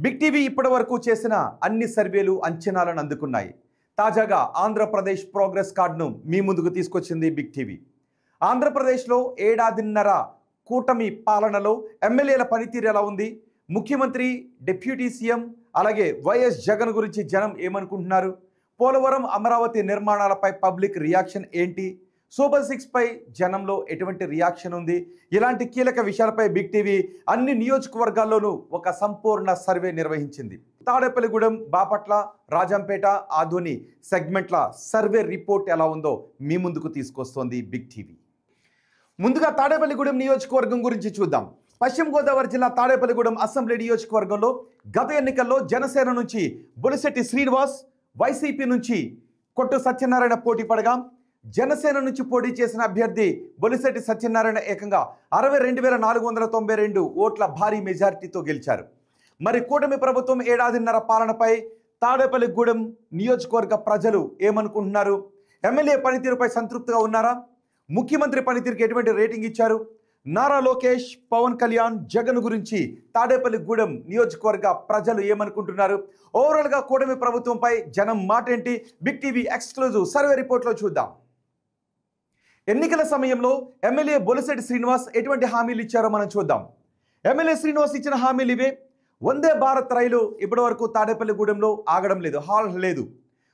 Big TV ఇప్పటివరకు చేసిన అన్ని సర్వేలు అంచనాలను అందుకున్నాయి. తాజాగా ఆంధ్రప్రదేశ్ ప్రోగ్రెస్ కార్డును మీ ముందుకు తీసుకొచ్చింది బిగ్ టీవీ. ఆంధ్రప్రదేశ్లో ఏడాదిన్నర కూటమి పాలనలో ఎమ్మెల్యేల పనితీరు ఎలా ఉంది, ముఖ్యమంత్రి, డిప్యూటీ సీఎం అలాగే వైఎస్ జగన్ గురించి జనం ఏమనుకుంటున్నారు, పోలవరం అమరావతి నిర్మాణాలపై పబ్లిక్ రియాక్షన్ ఏంటి, సూపర్ 6 పై జనంలో ఎటువంటి రియాక్షన్ ఉంది, ఇలాంటి కీలక విషయాలపై బిగ్ టీవీ అన్ని నియోజకవర్గాల్లోనూ ఒక సంపూర్ణ సర్వే నిర్వహించింది. తాడేపల్లిగూడెం, బాపట్ల, రాజంపేట, ఆదోని సెగ్మెంట్ల సర్వే రిపోర్ట్ ఎలా ఉందో మీ ముందుకు తీసుకొస్తోంది బిగ్ టీవీ. ముందుగా తాడేపల్లిగూడెం నియోజకవర్గం గురించి చూద్దాం. పశ్చిమ గోదావరి జిల్లా తాడేపల్లిగూడెం అసెంబ్లీ నియోజకవర్గంలో గత ఎన్నికల్లో జనసేన నుంచి బొలిశెట్టి శ్రీనివాస్, వైసీపీ నుంచి కొట్టు సత్యనారాయణ పోటీ పడగా జనసేన నుంచి పోటీ చేసిన అభ్యర్థి బొలిశెట్టి సత్యనారాయణ ఏకంగా 62,492 ఓట్ల భారీ మెజారిటీతో గెలిచారు. మరి కూటమి ప్రభుత్వం ఏడాదిన్నర పాలనపై తాడేపల్లిగూడెం నియోజకవర్గ ప్రజలు ఏమనుకుంటున్నారు, ఎమ్మెల్యే పనితీరుపై సంతృప్తిగా ఉన్నారా, ముఖ్యమంత్రి పనితీరుకి ఎటువంటి రేటింగ్ ఇచ్చారు, నారా లోకేష్, పవన్ కళ్యాణ్, జగన్ గురించి తాడేపల్లిగూడెం నియోజకవర్గ ప్రజలు ఏమనుకుంటున్నారు, ఓవరాల్గా కూటమి ప్రభుత్వంపై జనం మాట ఏంటి, బిగ్ టీవీ ఎక్స్క్లూజివ్ సర్వే రిపోర్ట్లో చూద్దాం. ఎన్నికల సమయంలో ఎమ్మెల్యే బొలిశెట్టి శ్రీనివాస్ ఎటువంటి హామీలు ఇచ్చారో మనం చూద్దాం. ఎమ్మెల్యే శ్రీనివాస్ ఇచ్చిన హామీలు ఇవే. వందే భారత్ రైలు ఇప్పటి వరకు తాడేపల్లిగూడెంలో ఆగడం లేదు, హాల్ లేదు.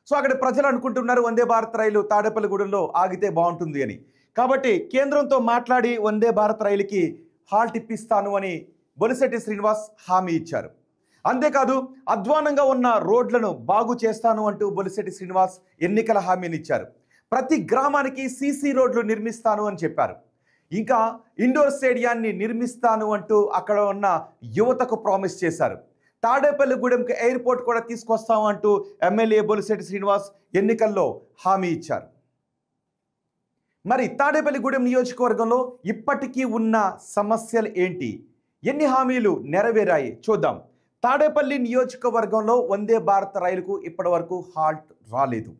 సో అక్కడ ప్రజలు అనుకుంటున్నారు వందే భారత్ రైలు తాడేపల్లిగూడెంలో ఆగితే బాగుంటుంది అని. కాబట్టి కేంద్రంతో మాట్లాడి వందే భారత్ రైలుకి హాల్ట్ ఇప్పిస్తాను అని బొలిశెట్టి శ్రీనివాస్ హామీ ఇచ్చారు. అంతేకాదు అధ్వానంగా ఉన్న రోడ్లను బాగు చేస్తాను అంటూ బొలిశెట్టి శ్రీనివాస్ ఎన్నికల హామీని ఇచ్చారు. ప్రతి గ్రామానికి సీసీ రోడ్లు నిర్మిస్తాను అని చెప్పారు. ఇంకా ఇండోర్ స్టేడియాన్ని నిర్మిస్తాను అంటూ అక్కడ ఉన్న యువతకు ప్రామిస్ చేశారు. తాడేపల్లిగూడెంకి ఎయిర్పోర్ట్ కూడా తీసుకొస్తాము అంటూ ఎమ్మెల్యే బొలిశెట్టి శ్రీనివాస్ ఎన్నికల్లో హామీ ఇచ్చారు. మరి తాడేపల్లిగూడెం నియోజకవర్గంలో ఇప్పటికీ ఉన్న సమస్యలు ఏంటి, ఎన్ని హామీలు నెరవేరాయి చూద్దాం. తాడేపల్లి నియోజకవర్గంలో వందే భారత్ రైలుకు ఇప్పటి వరకు హాల్ట్ రాలేదు.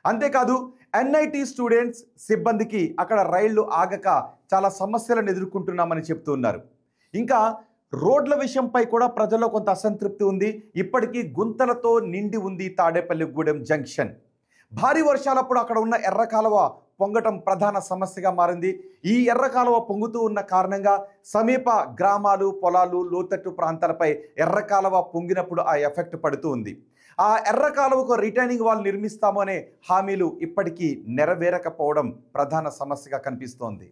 అంతేకాదు ఎన్ఐటి స్టూడెంట్స్, సిబ్బందికి అక్కడ రైళ్లు ఆగక చాలా సమస్యలను ఎదుర్కొంటున్నామని చెప్తున్నారు. ఇంకా రోడ్ల విషయంపై కూడా ప్రజల్లో కొంత అసంతృప్తి ఉంది. ఇప్పటికీ గుంతలతో నిండి ఉంది తాడేపల్లిగూడెం జంక్షన్. భారీ వర్షాలప్పుడు అక్కడ ఉన్న ఎర్ర కాలువ పొంగటం ప్రధాన సమస్యగా మారింది. ఈ ఎర్ర కాలువ పొంగుతూ ఉన్న కారణంగా సమీప గ్రామాలు, పొలాలు, లోతట్టు ప్రాంతాలపై ఎర్ర కాలువ పొంగినప్పుడు ఆ ఎఫెక్ట్ పడుతూ ఉంది. ఆ ఎర్ర కాలువకు రిటైనింగ్ వాల్ నిర్మిస్తాము అనే హామీలు ఇప్పటికీ నెరవేరకపోవడం ప్రధాన సమస్యగా కనిపిస్తోంది.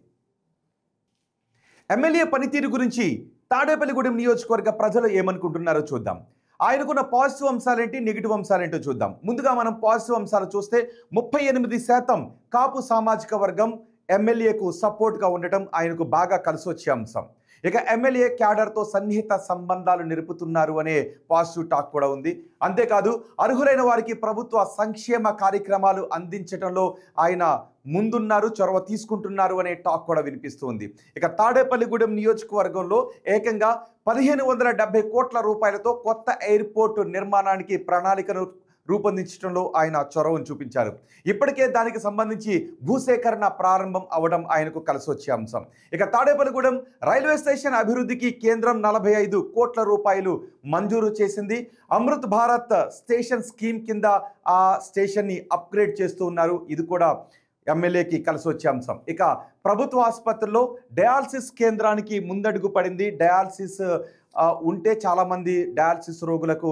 ఎమ్మెల్యే పనితీరు గురించి తాడేపల్లిగూడెం నియోజకవర్గ ప్రజలు ఏమనుకుంటున్నారో చూద్దాం. ఆయనకున్న పాజిటివ్ అంశాలేంటి, నెగిటివ్ అంశాలేంటో చూద్దాం. ముందుగా మనం పాజిటివ్ అంశాలు చూస్తే 38% కాపు సామాజిక వర్గం ఎమ్మెల్యేకు సపోర్ట్గా ఉండటం ఆయనకు బాగా కలిసి వచ్చే అంశం. ఇక ఎమ్మెల్యే క్యాడర్తో సన్నిహిత సంబంధాలు నిలుపుతున్నారు అనే పాజిటివ్ టాక్ కూడా ఉంది. అంతేకాదు అర్హులైన వారికి ప్రభుత్వ సంక్షేమ కార్యక్రమాలు అందించడంలో ఆయన ముందున్నారు, చొరవ తీసుకుంటున్నారు అనే టాక్ కూడా వినిపిస్తుంది. ఇక తాడేపల్లిగూడెం నియోజకవర్గంలో ఏకంగా 1,570 కోట్ల రూపాయలతో కొత్త ఎయిర్పోర్ట్ నిర్మాణానికి ప్రణాళికను రూపొందించడంలో ఆయన చొరవను చూపించారు. ఇప్పటికే దానికి సంబంధించి భూసేకరణ ప్రారంభం అవడం ఆయనకు కలిసి వచ్చే అంశం. ఇక తాడేపల్లిగూడెం రైల్వే స్టేషన్ అభివృద్ధికి కేంద్రం 45 కోట్ల రూపాయలు మంజూరు చేసింది. అమృత్ భారత్ స్టేషన్ స్కీమ్ కింద ఆ స్టేషన్ని అప్గ్రేడ్ చేస్తూ ఉన్నారు. ఇది కూడా ఎమ్మెల్యేకి కలిసి వచ్చే అంశం. ఇక ప్రభుత్వ ఆసుపత్రుల్లో డయాలసిస్ కేంద్రానికి ముందడుగు పడింది. డయాలసిస్ ఉంటే చాలామంది డయాలసిస్ రోగులకు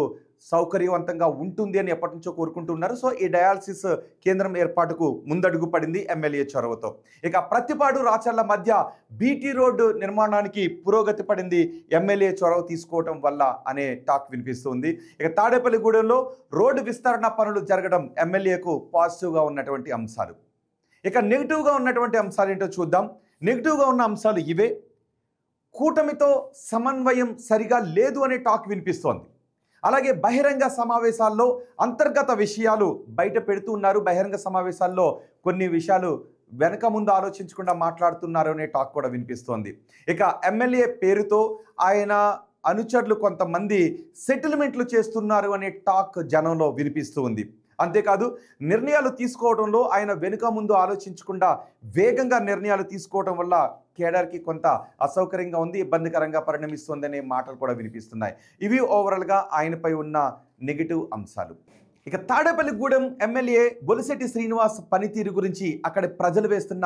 సౌకర్యవంతంగా ఉంటుంది అని ఎప్పటి నుంచో కోరుకుంటున్నారు. సో ఈ డయాలసిస్ కేంద్రం ఏర్పాటుకు ముందడుగు పడింది ఎమ్మెల్యే చొరవతో. ఇక ప్రతిపాడు రాచర్ల మధ్య బీటీ రోడ్డు నిర్మాణానికి పురోగతి పడింది ఎమ్మెల్యే చొరవ తీసుకోవడం వల్ల అనే టాక్ వినిపిస్తుంది. ఇక తాడేపల్లిగూడెంలో రోడ్డు విస్తరణ పనులు జరగడం ఎమ్మెల్యేకు పాజిటివ్గా ఉన్నటువంటి అంశాలు. ఇక నెగిటివ్గా ఉన్నటువంటి అంశాలు ఏంటో చూద్దాం. నెగిటివ్గా ఉన్న అంశాలు ఇవే. కూటమితో సమన్వయం సరిగా లేదు అనే టాక్ వినిపిస్తోంది. అలాగే బహిరంగ సమావేశాల్లో అంతర్గత విషయాలు బయట పెడుతూ ఉన్నారు. బహిరంగ సమావేశాల్లో కొన్ని విషయాలు వెనక ముందు ఆలోచించకుండా మాట్లాడుతున్నారు అనే టాక్ కూడా వినిపిస్తోంది. ఇక ఎమ్మెల్యే పేరుతో ఆయన అనుచరులు కొంతమంది సెటిల్మెంట్లు చేస్తున్నారు అనే టాక్ జనంలో వినిపిస్తూ ఉంది. అంతేకాదు నిర్ణయాలు తీసుకోవడంలో ఆయన వెనుక ముందు ఆలోచించకుండా వేగంగా నిర్ణయాలు తీసుకోవడం వల్ల కేడర్కి కొంత అసౌకర్యంగా ఉంది, ఇబ్బందికరంగా పరిణమిస్తోందనే మాటలు కూడా వినిపిస్తున్నాయి. ఇవి ఓవరాల్గా ఆయనపై ఉన్న నెగిటివ్ అంశాలు. ఇక తాడేపల్లిగూడెం ఎమ్మెల్యే బొలిశెట్టి శ్రీనివాస్ పనితీరు గురించి అక్కడ ప్రజలు వేస్తున్న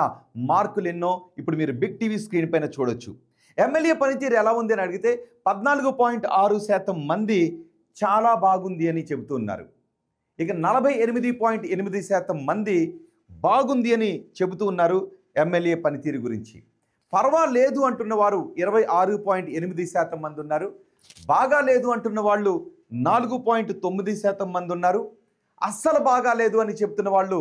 మార్కులు ఎన్నో ఇప్పుడు మీరు బిగ్ టీవీ స్క్రీన్ పైన చూడొచ్చు. ఎమ్మెల్యే పనితీరు ఎలా ఉంది అని అడిగితే 14.6% మంది చాలా బాగుంది అని చెబుతున్నారు. ఇక 48.8% మంది బాగుంది అని చెబుతూ ఉన్నారు ఎమ్మెల్యే పనితీరు గురించి. పర్వాలేదు అంటున్న వారు 26.8% మంది ఉన్నారు. బాగా లేదు అంటున్న వాళ్ళు 4.9% మంది ఉన్నారు. అస్సలు బాగా లేదు అని చెప్తున్న వాళ్ళు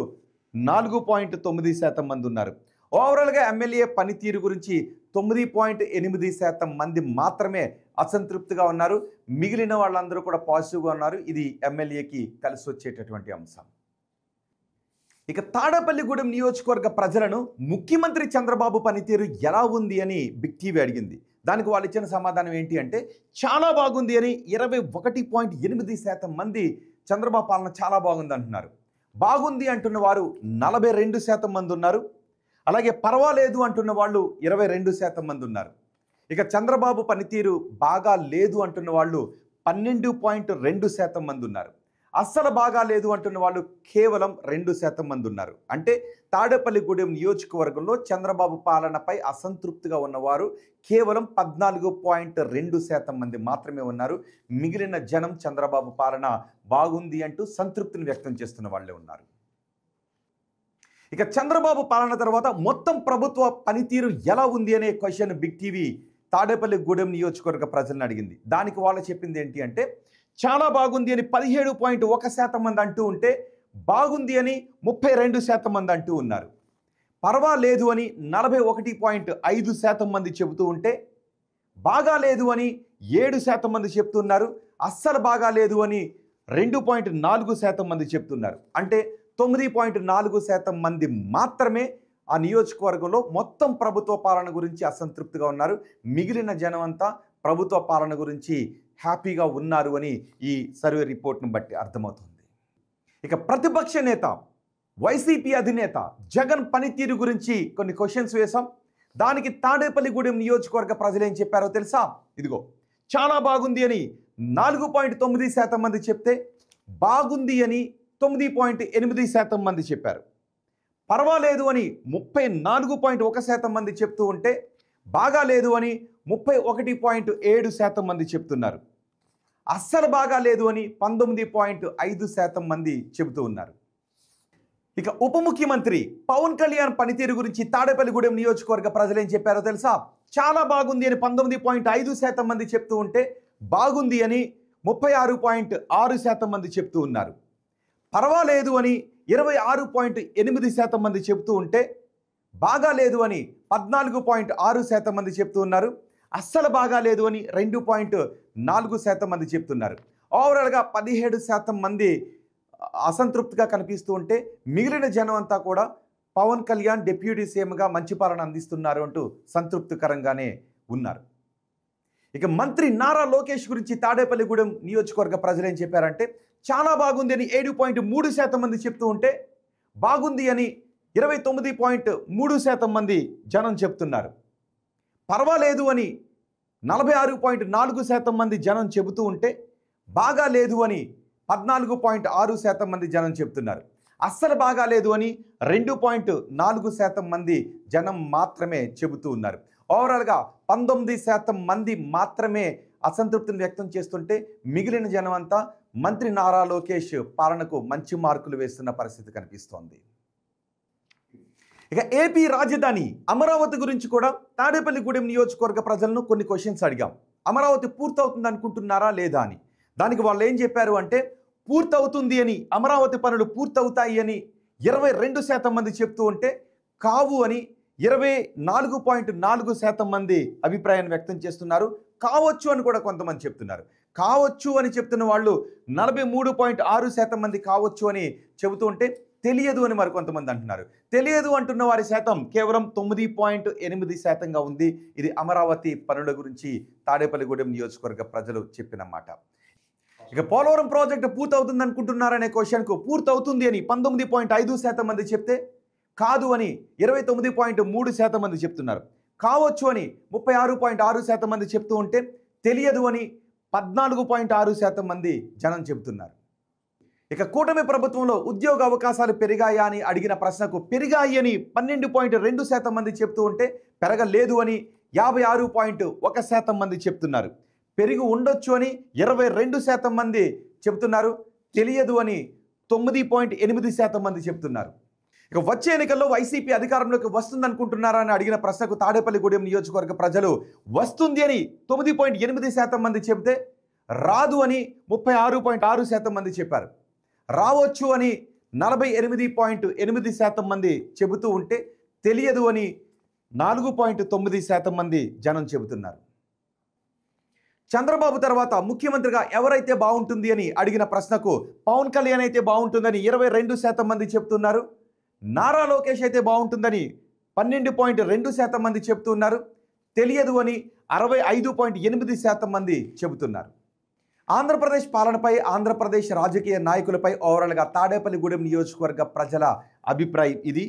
4.9% మంది ఉన్నారు. ఓవరాల్గా ఎమ్మెల్యే పనితీరు గురించి 9.8% మంది మాత్రమే అసంతృప్తిగా ఉన్నారు. మిగిలిన వాళ్ళందరూ కూడా పాజిటివ్గా ఉన్నారు. ఇది ఎమ్మెల్యేకి కలిసి వచ్చేటటువంటి అంశం. ఇక తాడేపల్లిగూడెం నియోజకవర్గ ప్రజలను ముఖ్యమంత్రి చంద్రబాబు పనితీరు ఎలా ఉంది అని బిగ్ టీవీ అడిగింది. దానికి వాళ్ళు ఇచ్చిన సమాధానం ఏంటి అంటే చాలా బాగుంది అని 21.8% మంది చంద్రబాబు పాలన చాలా బాగుంది అంటున్నారు. బాగుంది అంటున్న వారు 42% మంది ఉన్నారు. అలాగే పర్వాలేదు అంటున్న వాళ్ళు 22% మంది ఉన్నారు. ఇక చంద్రబాబు పనితీరు బాగా లేదు అంటున్న వాళ్ళు 12.2% మంది ఉన్నారు. అస్సలు బాగా లేదు అంటున్న వాళ్ళు కేవలం 2% మంది ఉన్నారు. అంటే తాడేపల్లిగూడెం నియోజకవర్గంలో చంద్రబాబు పాలనపై అసంతృప్తిగా ఉన్నవారు కేవలం 14.2% మంది మాత్రమే ఉన్నారు. మిగిలిన జనం చంద్రబాబు పాలన బాగుంది అంటూ సంతృప్తిని వ్యక్తం చేస్తున్న వాళ్ళే ఉన్నారు. ఇక చంద్రబాబు పాలన తర్వాత మొత్తం ప్రభుత్వ పనితీరు ఎలా ఉంది అనే క్వశ్చన్ బిగ్ టీవీ తాడేపల్లిగూడెం నియోజకవర్గ ప్రజలను అడిగింది. దానికి వాళ్ళు చెప్పింది ఏంటి అంటే చాలా బాగుంది అని 17.1% మంది అంటూ ఉంటే బాగుంది అని 32% మంది అంటూ ఉన్నారు. పర్వాలేదు అని 41.5% మంది చెబుతూ ఉంటే బాగా లేదు అని 7% మంది చెప్తున్నారు. అస్సలు బాగా లేదు అని 2.4% మంది చెప్తున్నారు. అంటే 9.4% మంది మాత్రమే ఆ నియోజకవర్గంలో మొత్తం ప్రభుత్వ పాలన గురించి అసంతృప్తిగా ఉన్నారు. మిగిలిన జనం అంతా ప్రభుత్వ పాలన గురించి హ్యాపీగా ఉన్నారు అని ఈ సర్వే రిపోర్ట్ను బట్టి అర్థమవుతుంది. ఇక ప్రతిపక్ష నేత వైసీపీ అధినేత జగన్ పనితీరు గురించి కొన్ని క్వశ్చన్స్ వేశాం. దానికి తాడేపల్లిగూడెం నియోజకవర్గ ప్రజలు ఏం చెప్పారో తెలుసా? ఇదిగో చాలా బాగుంది అని 4.9% మంది చెప్తే బాగుంది అని 9.8% మంది చెప్పారు. పర్వాలేదు అని 34.1% మంది చెప్తూ ఉంటే బాగా లేదు అని 31.7% మంది చెప్తున్నారు. అస్సలు బాగా లేదు అని 19.5% మంది చెబుతూ ఉన్నారు. ఇక ఉప ముఖ్యమంత్రి పవన్ కళ్యాణ్ పనితీరు గురించి తాడేపల్లిగూడెం నియోజకవర్గ ప్రజలు ఏం చెప్పారో తెలుసా? చాలా బాగుంది అని 19.5% మంది చెప్తూ ఉంటే బాగుంది అని 36.6% మంది చెప్తూ ఉన్నారు. పర్వాలేదు అని 26.8% మంది చెప్తూ ఉంటే బాగా లేదు అని 14.6% మంది చెప్తూ ఉన్నారు. అస్సలు బాగా లేదు అని 2.4% మంది చెప్తున్నారు. ఓవరాల్గా 17% మంది అసంతృప్తిగా కనిపిస్తూ ఉంటే మిగిలిన జనం అంతా కూడా పవన్ కళ్యాణ్ డిప్యూటీ సీఎంగా మంచి పాలన అందిస్తున్నారు అంటూ సంతృప్తికరంగానే ఉన్నారు. ఇక మంత్రి నారా లోకేష్ గురించి తాడేపల్లిగూడెం నియోజకవర్గ ప్రజలు ఏం చెప్పారంటే చాలా బాగుంది అని 7.3% మంది చెప్తూ ఉంటే బాగుంది అని 29.3% మంది జనం చెప్తున్నారు. పర్వాలేదు అని 46.4% మంది జనం చెబుతూ ఉంటే బాగా లేదు అని 14.6% మంది జనం చెప్తున్నారు. అస్సలు బాగా లేదు అని 2.4% మంది జనం మాత్రమే చెబుతూ ఉన్నారు. ఓవరాల్గా 19% మంది మాత్రమే అసంతృప్తిని వ్యక్తం చేస్తుంటే మిగిలిన జనం అంతా మంత్రి నారా లోకేష్ పాలనకు మంచి మార్కులు వేస్తున్న పరిస్థితి కనిపిస్తోంది. ఇక ఏపీ రాజధాని అమరావతి గురించి కూడా తాడేపల్లిగూడెం నియోజకవర్గ ప్రజలను కొన్ని క్వశ్చన్స్ అడిగాం. అమరావతి పూర్తవుతుంది అనుకుంటున్నారా లేదా అని. దానికి వాళ్ళు ఏం చెప్పారు అంటే పూర్తవుతుంది అని, అమరావతి పనులు పూర్తవుతాయి అని 22% మంది చెప్తూ ఉంటే కావు అని 24.4% మంది అభిప్రాయాన్ని వ్యక్తం చేస్తున్నారు. కావచ్చు అని కూడా కొంతమంది చెప్తున్నారు. కావచ్చు అని చెప్తున్న వాళ్ళు 43.6% మంది కావచ్చు అని చెబుతూ ఉంటే తెలియదు అని మరి కొంతమంది అంటున్నారు. తెలియదు అంటున్న వారి శాతం కేవలం 9.8%గా ఉంది. ఇది అమరావతి పనుల గురించి తాడేపల్లిగూడెం నియోజకవర్గ ప్రజలు చెప్పిన మాట. ఇక పోలవరం ప్రాజెక్టు పూర్తవుతుంది అనుకుంటున్నారనే క్వశ్చన్కు పూర్తవుతుంది అని 19.5% మంది చెప్తే కాదు అని 29.3% మంది చెప్తున్నారు. కావచ్చు అని 36.6% మంది చెప్తూ ఉంటే తెలియదు అని 14.6% మంది జనం చెబుతున్నారు. ఇక కూటమి ప్రభుత్వంలో ఉద్యోగ అవకాశాలు పెరిగాయా అని అడిగిన ప్రశ్నకు పెరిగాయి అని 12.2% మంది చెప్తూ ఉంటే పెరగలేదు అని 56.1% మంది చెప్తున్నారు. పెరిగి ఉండొచ్చు అని 22% మంది చెప్తున్నారు. తెలియదు అని 9.8% మంది చెప్తున్నారు. ఇక వచ్చే ఎన్నికల్లో వైసీపీ అధికారంలోకి వస్తుందనుకుంటున్నారా అని అడిగిన ప్రశ్నకు తాడేపల్లిగూడెం నియోజకవర్గ ప్రజలు వస్తుంది అని 9.8% మంది చెబితే రాదు అని 36.6% మంది చెప్పారు. రావచ్చు అని 48.8% మంది చెబుతూ ఉంటే తెలియదు అని 4.9% మంది జనం చెబుతున్నారు. చంద్రబాబు తర్వాత ముఖ్యమంత్రిగా ఎవరైతే బాగుంటుంది అని అడిగిన ప్రశ్నకు పవన్ కళ్యాణ్ అయితే బాగుంటుందని 22% మంది చెప్తున్నారు. నారా లోకేష్ అయితే బాగుంటుందని 12.2% మంది చెప్తున్నారు. తెలియదు అని 65.8% మంది చెబుతున్నారు. ఆంధ్రప్రదేశ్ పాలనపై, ఆంధ్రప్రదేశ్ రాజకీయ నాయకులపై ఓవరాల్గా తాడేపల్లిగూడెం నియోజకవర్గ ప్రజల అభిప్రాయం ఇది.